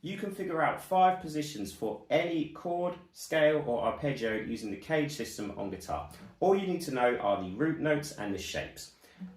You can figure out 5 positions for any chord, scale or arpeggio using the CAGED system on guitar. All you need to know are the root notes and the shapes.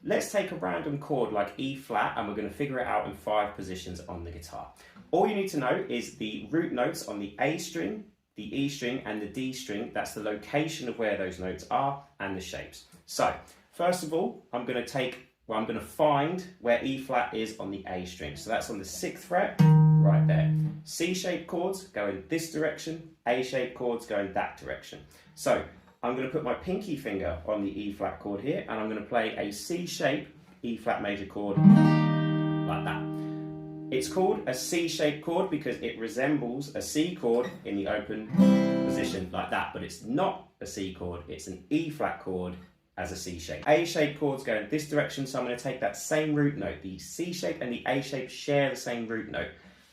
Let's take a random chord like E flat and we're going to figure it out in 5 positions on the guitar. All you need to know is the root notes on the A string, the E string and the D string. That's the location of where those notes are and the shapes. So first of all, I'm going to find where E flat is on the A string. So that's on the 6th fret, right there. C-shaped chords go in this direction, A-shaped chords go in that direction. So I'm going to put my pinky finger on the E flat chord here and I'm going to play a C-shaped E flat major chord like that. It's called a C-shaped chord because it resembles a C chord in the open position like that, but it's not a C chord, it's an E flat chord as a C shape. A-shaped chords go in this direction, so I'm going to take that same root note. The C shape and the A shape share the same root note.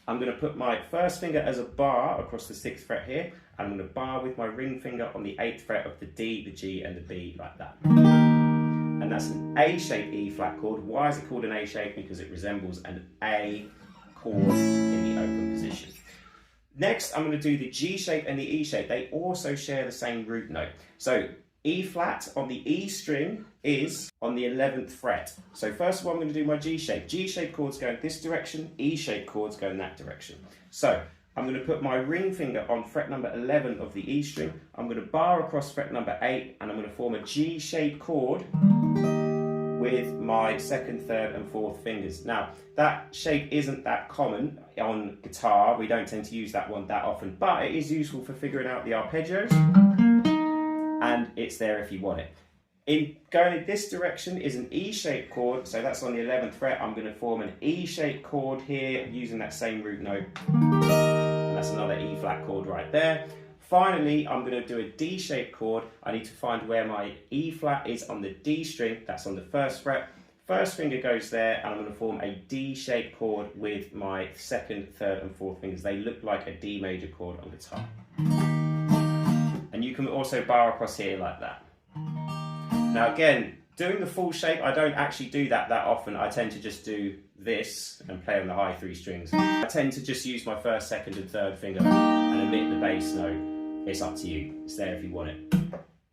I'm going to put my first finger as a bar across the 6th fret here, and I'm going to bar with my ring finger on the 8th fret of the D, the G and the B like that. And that's an A-shaped E flat chord. Why is it called an A shape? Because it resembles an A chord in the open position. Next, I'm going to do the G shape and the E shape. They also share the same root note. So E flat on the E string is on the 11th fret. So first of all, I'm going to do my G shape. G shape chords go in this direction, E shape chords go in that direction. So I'm going to put my ring finger on fret number 11 of the E string. I'm going to bar across fret number 8 and I'm going to form a G shape chord with my 2nd, 3rd and 4th fingers. Now that shape isn't that common on guitar. We don't tend to use that one that often, but it is useful for figuring out the arpeggios. And it's there if you want it. Going in this direction is an E-shaped chord, so that's on the 11th fret. I'm going to form an E-shaped chord here using that same root note. And that's another E-flat chord right there. Finally, I'm going to do a D-shaped chord. I need to find where my E-flat is on the D string. That's on the 1st fret. First finger goes there, and I'm going to form a D-shaped chord with my 2nd, 3rd and 4th fingers. They look like a D major chord on guitar. And you can also bar across here like that. Now again, doing the full shape, I don't actually do that often. I tend to just do this and play on the high 3 strings. I tend to just use my 1st, 2nd and 3rd finger and omit the bass note. It's up to you. It's there if you want it.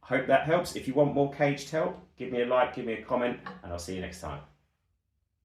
I hope that helps. If you want more CAGED help, give me a like, give me a comment, and I'll see you next time.